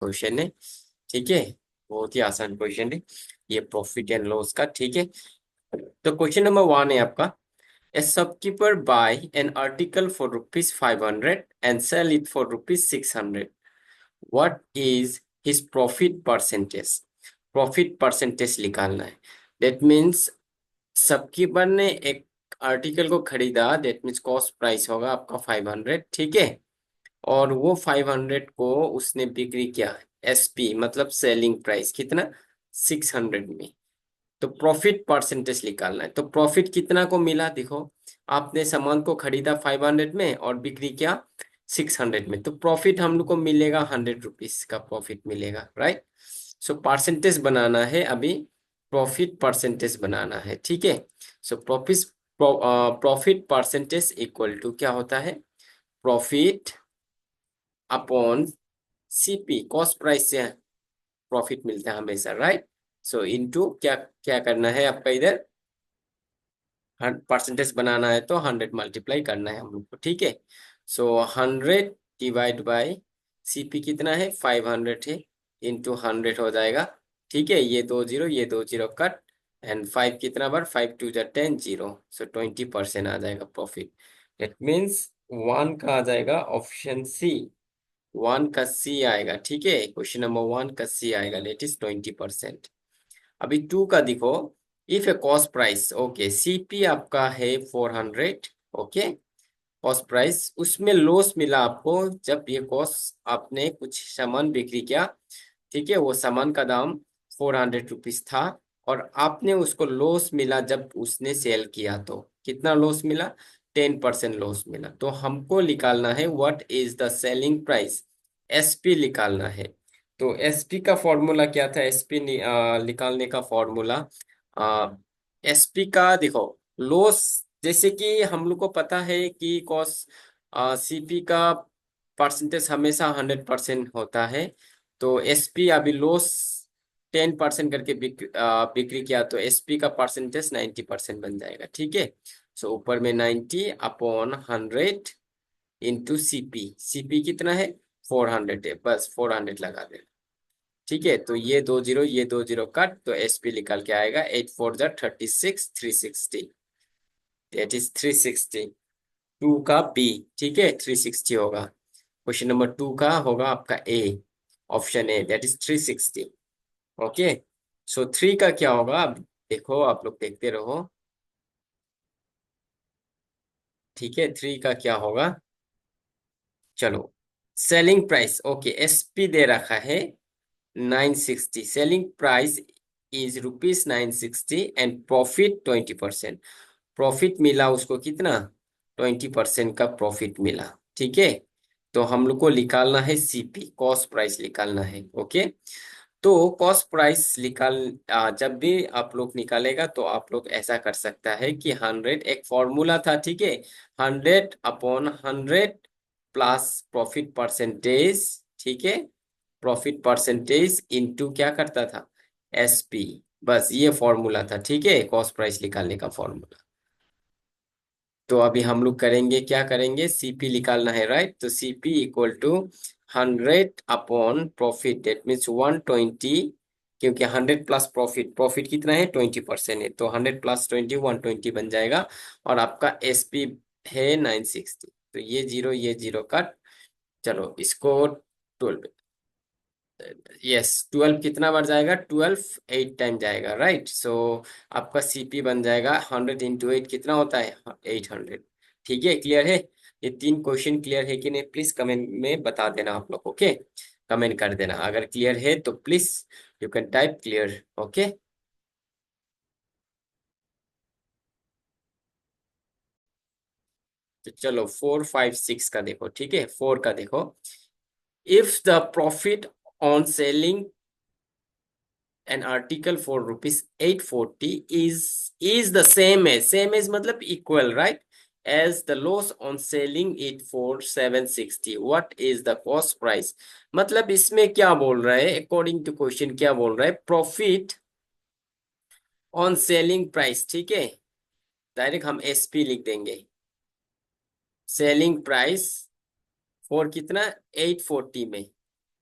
Question है, ठीक है। बहुत ही आसान क्वेश्चन है ये, प्रॉफिट एंड लॉस का, ठीक है। तो क्वेश्चन नंबर 1 है आपका। A shopkeeper buy an article for rupees 500 and sell it for rupees 600. What is his profit percentage? Profit percentage निकालना है। दैट मीन्स शॉपकीपर ने एक आर्टिकल को खरीदा, दैट मीन्स कॉस्ट प्राइस होगा आपका 500, ठीक है। और वो 500 को उसने बिक्री किया, एसपी मतलब सेलिंग प्राइस कितना, 600 में। तो प्रॉफिट परसेंटेज निकालना है। तो प्रॉफिट कितना को मिला, देखो आपने सामान को खरीदा 500 में और बिक्री किया 600 में, तो प्रॉफिट हम लोग को मिलेगा 100 रुपीज का प्रॉफिट मिलेगा, राइट। सो परसेंटेज बनाना है अभी, प्रॉफिट परसेंटेज बनाना है, ठीक है। So profit percentage equal to क्या होता है, profit upon CP, cost price से प्रॉफिट मिलता है हमेशा, राइट। सो इनटू क्या क्या करना है आपका इधर, परसेंटेज बनाना है तो 100 मल्टीप्लाई करना है हम लोग को, ठीक है। सो 100 डिवाइड बाय सीपी कितना है, 500 है, इंटू 100 हो जाएगा, ठीक है। ये दो जीरो कट, एंड 5 कितना बार, 5 टू जा 10, जीरो, सो 20% आ जाएगा प्रॉफिट। इट मीन्स 1 का आ जाएगा ऑप्शन सी, 1 का सी आएगा, ठीक है। क्वेश्चन नंबर 1 का सी आएगा, लेट इज 20%। अभी 2 का देखो। If A cost price, okay, CP आपका है 400, ओके, कॉस्ट प्राइस, उसमें लॉस मिला आपको जब ये कॉस्ट, आपने कुछ सामान बिक्री किया, ठीक है। वो सामान का दाम 400 रुपीज था, और आपने उसको लॉस मिला जब उसने सेल किया, तो कितना लॉस मिला, 10% लॉस मिला। तो हमको निकालना है what is the selling price, SP निकालना है। तो एसपी का फॉर्मूला क्या था, एसपी निकालने का फॉर्मूला, एसपी का देखो, लॉस, जैसे कि हम लोग को पता है कि कॉस्ट, सीपी का परसेंटेज हमेशा 100% होता है। तो एसपी अभी लॉस 10% करके बिक्री किया, तो एसपी का परसेंटेज 90% बन जाएगा, ठीक है। सो ऊपर में 90 अपॉन 100 इंटू सीपी, सीपी कितना है, 400 है, बस 400 लगा देना, ठीक है। तो ये दो जीरो कट, तो एसपी निकल के आएगा 8 4 जा 36, 360, दैट इज 360। 2 का बी, ठीक है, 360 होगा। क्वेश्चन नंबर 2 का होगा आपका A, option A, that is 360, okay. So 3 का क्या होगा, अब देखो आप लोग देखते रहो, ठीक है। 3 का क्या होगा, चलो, सेलिंग प्राइस, ओके, एसपी दे रखा है 960, selling price is rupees 960 and profit 20%, profit मिला उसको कितना, 20% का प्रॉफिट मिला, ठीक है। तो हम लोग को निकालना है सीपी, कॉस्ट प्राइस निकालना है, ओके। तो कॉस्ट प्राइस जब भी आप लोग निकालेगा तो आप लोग ऐसा कर सकता है कि 100, एक फॉर्मूला था, ठीक है, 100 अपॉन 100 प्लस प्रॉफिट परसेंटेज, ठीक है, प्रॉफिट परसेंटेज इनटू क्या करता था, एसपी, बस ये फॉर्मूला था, ठीक है, कॉस्ट प्राइस निकालने का फॉर्मूला। तो अभी हम लोग करेंगे, क्या करेंगे, सीपी निकालना है, राइट। तो CP equal to 100 upon profit, that means 120, क्योंकि 100 प्लस प्रॉफिट, प्रॉफिट कितना है, 20% है, तो 100 प्लस 20, 120 बन जाएगा। और आपका एसपी है 960, तो ये जीरो कट, चलो इसको 12, यस 12 कितना बार जाएगा, 12 8 टाइम जाएगा, राइट। सो आपका सीपी बन जाएगा 100 इंटू 8, कितना होता है, 800, ठीक है। क्लियर है, ये 3 क्वेश्चन क्लियर है कि नहीं, प्लीज कमेंट में बता देना आप लोग, ओके, कमेंट कर देना अगर क्लियर है तो, please you can type clear, okay. तो चलो 4 5 6 का देखो, ठीक है, 4 का देखो। If the profit on selling an article for rupees 840 is the same as मतलब equal, right, as the loss on selling it for 760, what is the cost price। मतलब इसमें क्या बोल रहा है, अकॉर्डिंग टू क्वेश्चन क्या बोल रहा है, प्रॉफिट ऑन सेलिंग प्राइस, ठीक है, डायरेक्ट हम एसपी लिख देंगे, सेलिंग प्राइस फॉर कितना, 840 में,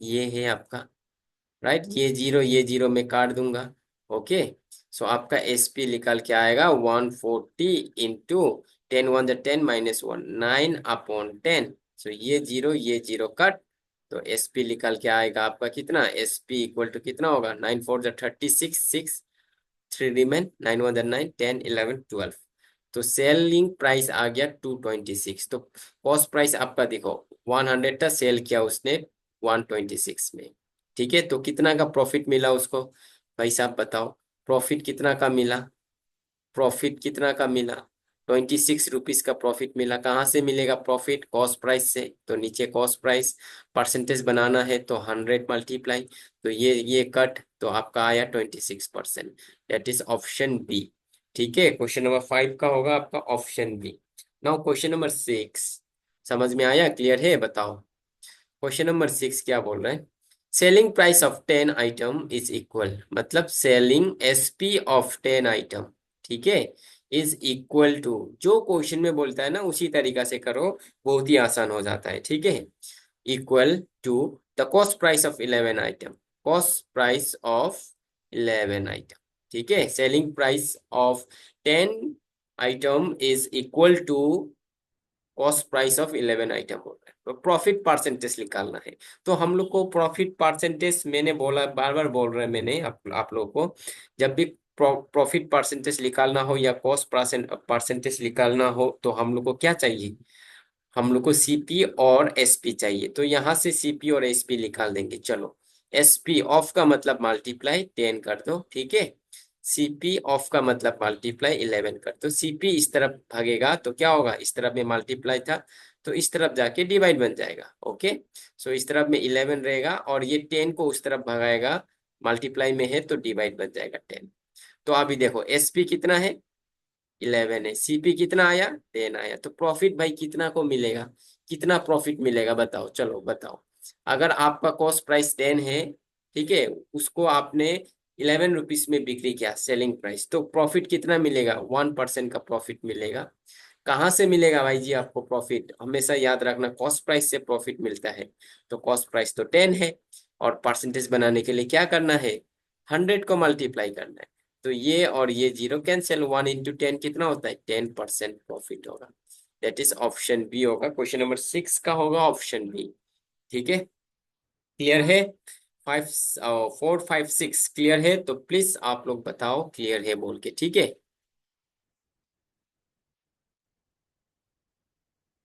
ये है आपका, राइट, ये जीरो में काट दूंगा। ओके, सो आपका एसपी निकल के आएगा 140 इंटू 10 माइनस 1 9/10। सो ये जीरो कट, तो एसपी निकल के आएगा आपका कितना, एसपी इक्वल टू कितना होगा, 9 4 36, 6 3 रिमेन, 9 1 9, 10 11 12। तो सेलिंग प्राइस आ गया 226। तो कॉस्ट प्राइस आपका देखो 100 था, सेल किया उसने 126 में। ठीक है, तो कितना का प्रॉफिट मिला उसको, भाई साहब बताओ, प्रॉफिट कितना का मिला, प्रॉफिट कितना का मिला, 26 रुपीज का प्रॉफिट मिला। कहाँ से मिलेगा प्रॉफिट, कॉस्ट प्राइस से। तो नीचे कॉस्ट प्राइस परसेंटेज बनाना है तो 100 मल्टीप्लाई, तो ये कट, तो आपका आया 26%। That is option B. ठीक है, क्वेश्चन नंबर 5 का होगा आपका option B. Now question number 6, समझ में आया, क्लियर है, बताओ। क्वेश्चन नंबर 6 क्या बोल रहे हैं, selling price of 10 item is equal, मतलब सेलिंग एसपी ऑफ 10 आइटम, ठीक है, इज इक्वल टू, जो क्वेश्चन में बोलता है ना उसी तरीका से करो, बहुत ही आसान हो जाता है। ठीक है, equal to the cost price of 11 item, cost price of 11 item. ठीक है, selling price of 10 item is equal to cost price of 11 item हो रहा है, तो प्रॉफिट परसेंटेज निकालना है। तो हम लोग को प्रॉफिट परसेंटेज, मैंने बोला, बार बार बोल रहे हैं मैंने आप लोग को, जब भी प्रॉफिट परसेंटेज निकालना हो या कॉस्ट परसेंटेज निकालना हो तो हम लोग को क्या चाहिए, हम लोग को सीपी और एसपी चाहिए। तो यहाँ से सीपी और एसपी निकाल देंगे। चलो, एसपी ऑफ का मतलब मल्टीप्लाई 10 कर दो, ठीक है, सीपी ऑफ का मतलब मल्टीप्लाई 11 कर दो। सीपी इस तरफ भागेगा तो क्या होगा, इस तरफ में मल्टीप्लाई था तो इस तरफ जाके डिवाइड बन जाएगा। ओके, सो इस तरफ में 11 रहेगा और ये 10 को उस तरफ भगाएगा, मल्टीप्लाई में है तो डिवाइड बन जाएगा 10। तो अभी देखो एसपी कितना है, 11 है, सीपी कितना आया, 10 आया। तो प्रॉफिट भाई कितना को मिलेगा, कितना प्रॉफिट मिलेगा बताओ, चलो बताओ। अगर आपका कॉस्ट प्राइस 10 है, ठीक है, उसको आपने 11 रुपीज में बिक्री किया सेलिंग प्राइस, तो प्रॉफिट कितना मिलेगा, 1% का प्रॉफिट मिलेगा। कहाँ से मिलेगा भाई जी आपको प्रॉफिट, हमेशा याद रखना कॉस्ट प्राइस से प्रॉफिट मिलता है। तो कॉस्ट प्राइस तो 10 है, और परसेंटेज बनाने के लिए क्या करना है, 100 को मल्टीप्लाई करना है। तो ये और ये जीरो कैंसिल, 1 इंटू 10 कितना होता है, 10% प्रॉफिट होगा। दैट इज ऑप्शन बी होगा, क्वेश्चन नंबर 6 का होगा ऑप्शन बी। ठीक है, क्लियर है, 5 4 5 6 क्लियर है, तो प्लीज आप लोग बताओ क्लियर है बोल के, ठीक है।